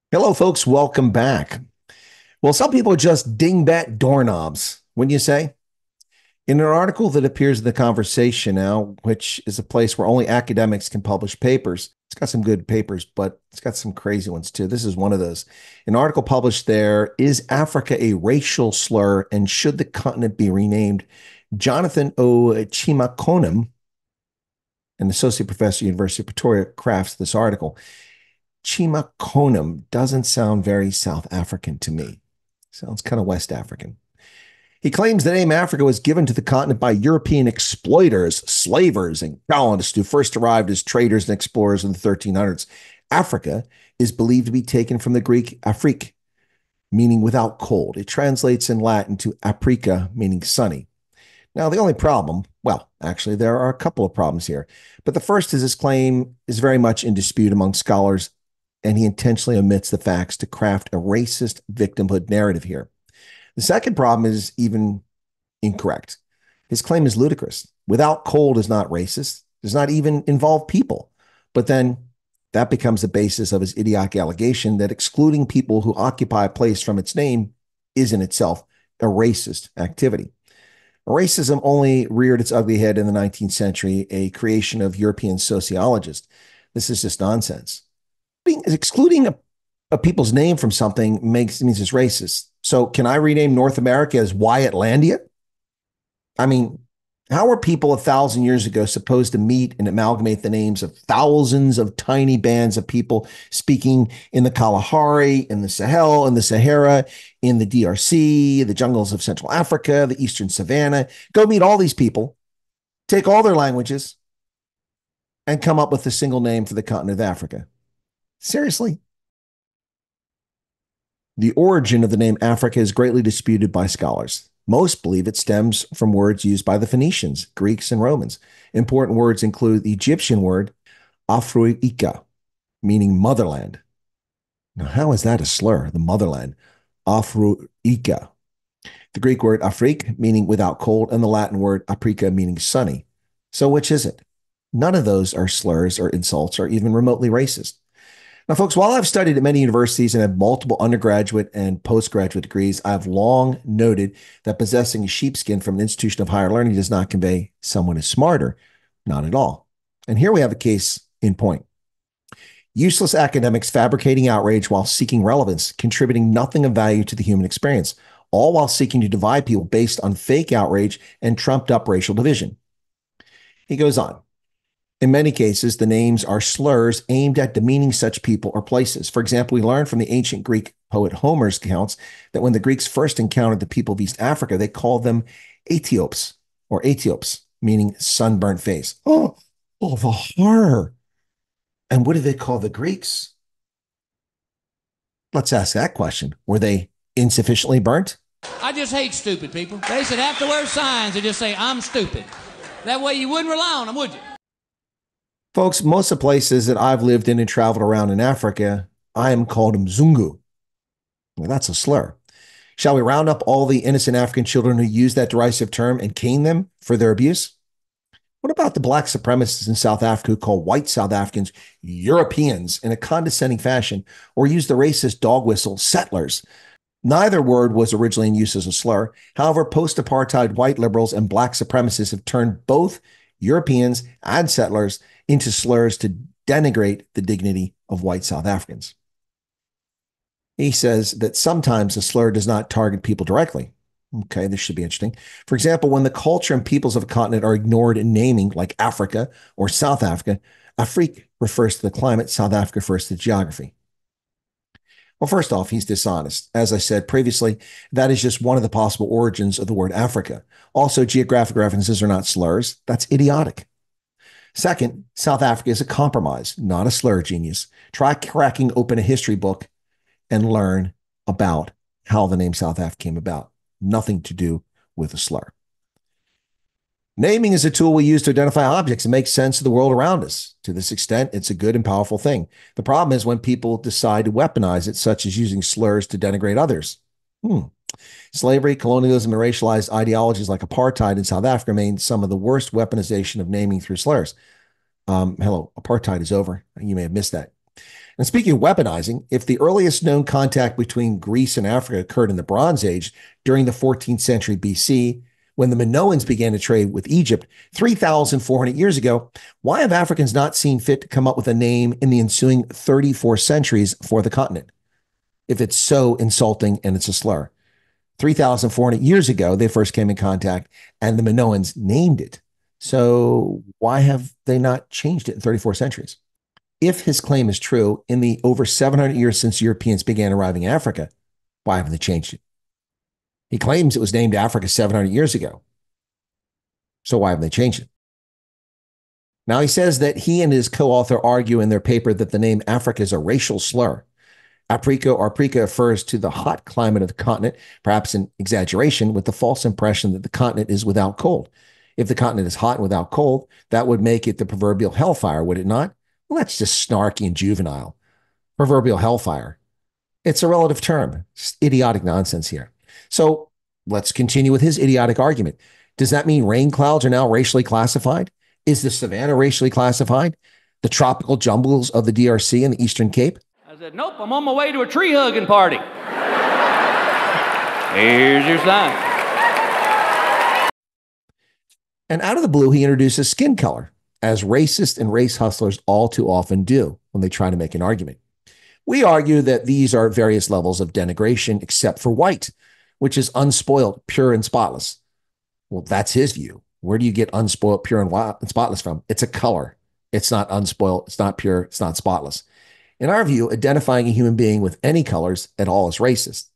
Hello, folks. Welcome back. Well, some people are just dingbat doorknobs, wouldn't you say? In an article that appears in the Conversation now, which is a place where only academics can publish papers, it's got some good papers, but it's got some crazy ones too. This is one of those. An article published there: Is Africa a racial slur and should the continent be renamed? Jonathan O. Chimakonim, an associate professor at the University of Pretoria, crafts this article. Chimakonum doesn't sound very South African to me. Sounds kind of West African. He claims the name Africa was given to the continent by European exploiters, slavers, and colonists who first arrived as traders and explorers in the 1300s. Africa is believed to be taken from the Greek Afrique, meaning without cold. It translates in Latin to aprica, meaning sunny. Now, the only problem, well, actually, there are a couple of problems here. But the first is his claim is very much in dispute among scholars, and he intentionally omits the facts to craft a racist victimhood narrative here. The second problem is even incorrect. His claim is ludicrous. Without cold is not racist, does not even involve people. But then that becomes the basis of his idiotic allegation that excluding people who occupy a place from its name is in itself a racist activity. Racism only reared its ugly head in the 19th century, a creation of European sociologists. This is just nonsense. Excluding a people's name from something means it's racist. So can I rename North America as Wyattlandia? I mean, how were people 1,000 years ago supposed to meet and amalgamate the names of thousands of tiny bands of people speaking in the Kalahari, in the Sahel, in the Sahara, in the DRC, the jungles of Central Africa, the Eastern Savannah? Go meet all these people, take all their languages, and come up with a single name for the continent of Africa. Seriously? The origin of the name Africa is greatly disputed by scholars. Most believe it stems from words used by the Phoenicians, Greeks, and Romans. Important words include the Egyptian word Afroika, meaning motherland. Now, how is that a slur, the motherland? Afroika. The Greek word Afrik, meaning without cold, and the Latin word aprica, meaning sunny. So which is it? None of those are slurs or insults or even remotely racist. Now, folks, while I've studied at many universities and have multiple undergraduate and postgraduate degrees, I've long noted that possessing a sheepskin from an institution of higher learning does not convey someone is smarter. Not at all. And here we have a case in point. Useless academics fabricating outrage while seeking relevance, contributing nothing of value to the human experience, all while seeking to divide people based on fake outrage and trumped up racial division. He goes on. In many cases, the names are slurs aimed at demeaning such people or places. For example, we learn from the ancient Greek poet Homer's accounts that when the Greeks first encountered the people of East Africa, they called them Aethiopes or Aethiopes, meaning sunburnt face. Oh, the horror. And what did they call the Greeks? Let's ask that question. Were they insufficiently burnt? I just hate stupid people. They should have to wear signs that just say, I'm stupid. That way you wouldn't rely on them, would you? Folks, most of the places that I've lived in and traveled around in Africa, I am called Mzungu. Well, that's a slur. Shall we round up all the innocent African children who use that derisive term and cane them for their abuse? What about the black supremacists in South Africa who call white South Africans Europeans in a condescending fashion or use the racist dog whistle settlers? Neither word was originally in use as a slur. However, post-apartheid white liberals and black supremacists have turned both Europeans and settlers into slurs to denigrate the dignity of white South Africans. He says that sometimes a slur does not target people directly. Okay, this should be interesting. For example, when the culture and peoples of a continent are ignored in naming, like Africa or South Africa, Afrique refers to the climate, South Africa refers to the geography. Well, first off, he's dishonest. As I said previously, that is just one of the possible origins of the word Africa. Also, geographic references are not slurs. That's idiotic. Second, South Africa is a compromise, not a slur, genius. Try cracking open a history book and learn about how the name South Africa came about. Nothing to do with a slur. Naming is a tool we use to identify objects and make sense of the world around us. To this extent, it's a good and powerful thing. The problem is when people decide to weaponize it, such as using slurs to denigrate others. Slavery, colonialism, and racialized ideologies like apartheid in South Africa remain some of the worst weaponization of naming through slurs. Hello, apartheid is over. You may have missed that. And speaking of weaponizing, if the earliest known contact between Greece and Africa occurred in the Bronze Age during the 14th century BC, when the Minoans began to trade with Egypt 3,400 years ago, why have Africans not seen fit to come up with a name in the ensuing 34 centuries for the continent? If it's so insulting and it's a slur. 3,400 years ago, they first came in contact and the Minoans named it. So why have they not changed it in 34 centuries? If his claim is true, in the over 700 years since Europeans began arriving in Africa, why haven't they changed it? He claims it was named Africa 700 years ago. So why haven't they changed it? Now he says that he and his co-author argue in their paper that the name Africa is a racial slur. Africa refers to the hot climate of the continent, perhaps an exaggeration, with the false impression that the continent is without cold. If the continent is hot and without cold, that would make it the proverbial hellfire, would it not? Well, that's just snarky and juvenile. Proverbial hellfire. It's a relative term. It's idiotic nonsense here. So let's continue with his idiotic argument. Does that mean rain clouds are now racially classified? Is the savannah racially classified? The tropical jungles of the DRC and the Eastern Cape? I said, nope, I'm on my way to a tree hugging party. Here's your sign. And out of the blue, he introduces skin color, as racists and race hustlers all too often do when they try to make an argument. We argue that these are various levels of denigration except for white, which is unspoiled, pure, and spotless. Well, that's his view. Where do you get unspoiled, pure, and spotless from? It's a color. It's not unspoiled. It's not pure. It's not spotless. In our view, identifying a human being with any colors at all is racist.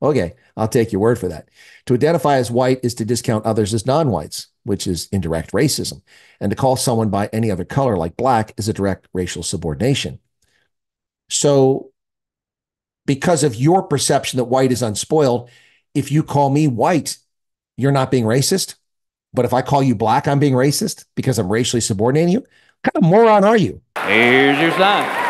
Okay, I'll take your word for that. To identify as white is to discount others as non-whites, which is indirect racism. And to call someone by any other color like black is a direct racial subordination. So because of your perception that white is unspoiled, if you call me white, you're not being racist. But if I call you black, I'm being racist because I'm racially subordinating you. What kind of moron are you? Here's your sign.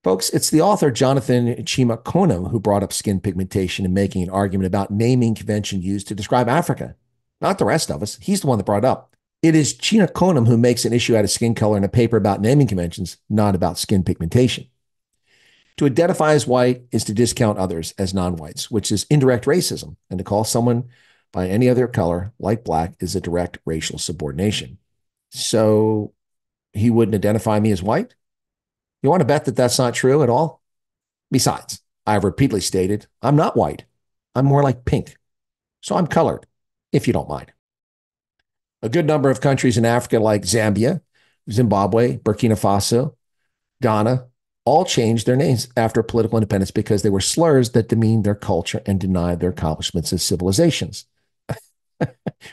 Folks, it's the author Jonathan Chimakonam who brought up skin pigmentation and making an argument about naming convention used to describe Africa, not the rest of us. He's the one that brought it up. It is Chimakonam who makes an issue out of skin color in a paper about naming conventions, not about skin pigmentation. To identify as white is to discount others as non-whites, which is indirect racism, and to call someone by any other color like black is a direct racial subordination. So he wouldn't identify me as white? You want to bet that that's not true at all? Besides, I have repeatedly stated I'm not white. I'm more like pink. So I'm colored, if you don't mind. A good number of countries in Africa like Zambia, Zimbabwe, Burkina Faso, Ghana, all changed their names after political independence because they were slurs that demeaned their culture and denied their accomplishments as civilizations.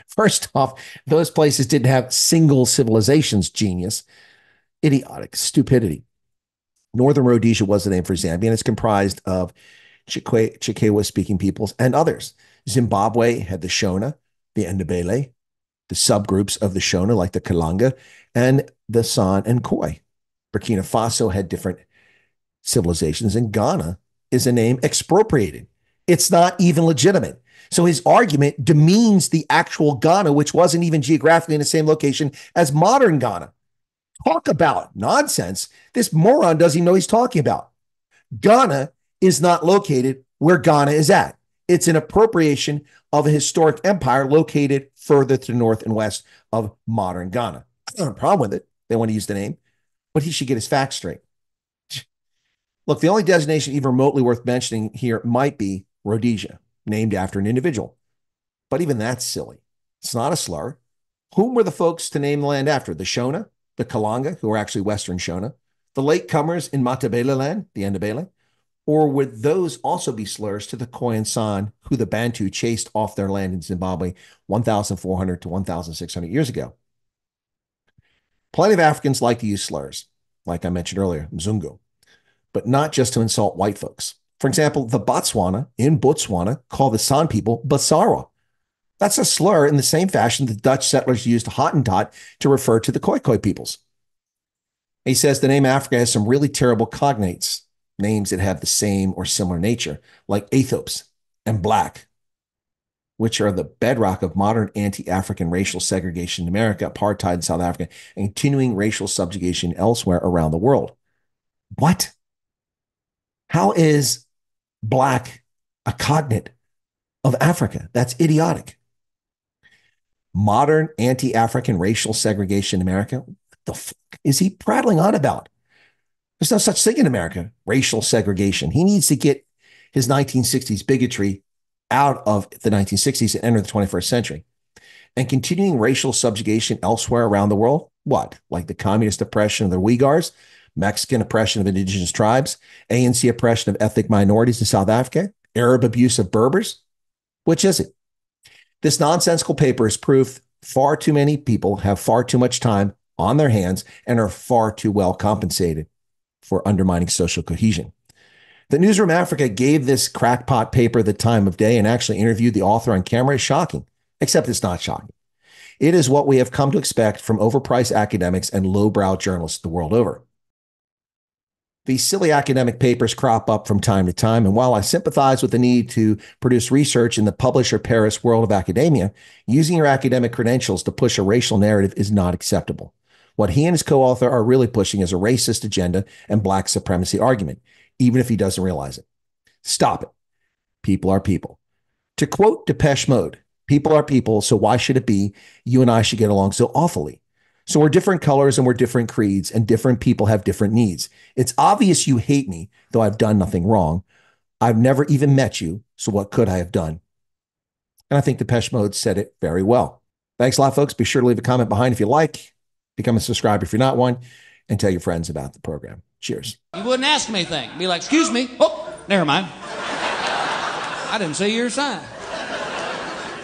First off, those places didn't have single civilizations, genius. Idiotic stupidity. Northern Rhodesia was the name for Zambia, and it's comprised of Chikwa-speaking peoples and others. Zimbabwe had the Shona, the Ndebele, the subgroups of the Shona, like the Kalanga, and the San and Khoi. Burkina Faso had different civilizations, and Ghana is a name expropriated. It's not even legitimate. So his argument demeans the actual Ghana, which wasn't even geographically in the same location as modern Ghana. Talk about nonsense. This moron doesn't even know what he's talking about. Ghana is not located where Ghana is at. It's an appropriation of a historic empire located further to the north and west of modern Ghana. I don't have a problem with it. They want to use the name, but he should get his facts straight. Look, the only designation even remotely worth mentioning here might be Rhodesia, named after an individual. But even that's silly. It's not a slur. Whom were the folks to name the land after? The Shona? The Kalanga, who are actually Western Shona, the latecomers in Matabele land, the Ndebele, or would those also be slurs to the Khoi and San, who the Bantu chased off their land in Zimbabwe 1,400 to 1,600 years ago? Plenty of Africans like to use slurs, like I mentioned earlier, Mzungu, but not just to insult white folks. For example, the Botswana in Botswana call the San people Basara. That's a slur in the same fashion the Dutch settlers used Hottentot to refer to the Khoi peoples. He says the name Africa has some really terrible cognates, names that have the same or similar nature, like Aethiops and black. which are the bedrock of modern anti-African racial segregation in America, apartheid in South Africa, and continuing racial subjugation elsewhere around the world. What? How is black a cognate of Africa? That's idiotic. Modern anti-African racial segregation in America? What the fuck is he prattling on about? There's no such thing in America, racial segregation. He needs to get his 1960s bigotry out of the 1960s and enter the 21st century. And continuing racial subjugation elsewhere around the world? What? Like the communist oppression of the Uyghurs, Mexican oppression of indigenous tribes, ANC oppression of ethnic minorities in South Africa, Arab abuse of Berbers? Which is it? This nonsensical paper is proof far too many people have far too much time on their hands and are far too well compensated for undermining social cohesion. The Newsroom Africa gave this crackpot paper the time of day and actually interviewed the author on camera is shocking, except it's not shocking. It is what we have come to expect from overpriced academics and lowbrow journalists the world over. These silly academic papers crop up from time to time, and while I sympathize with the need to produce research in the publish or perish world of academia, using your academic credentials to push a racial narrative is not acceptable. What he and his co-author are really pushing is a racist agenda and black supremacy argument, even if he doesn't realize it. Stop it. People are people. To quote Depeche Mode, people are people, so why should it be you and I should get along so awfully? So we're different colors and we're different creeds, and different people have different needs. It's obvious you hate me, though I've done nothing wrong. I've never even met you, so what could I have done? And I think Depeche Mode said it very well. Thanks a lot, folks. Be sure to leave a comment behind if you like. Become a subscriber if you're not one, and tell your friends about the program. Cheers. You wouldn't ask me anything. Be like, excuse me. Oh, never mind. I didn't see your sign.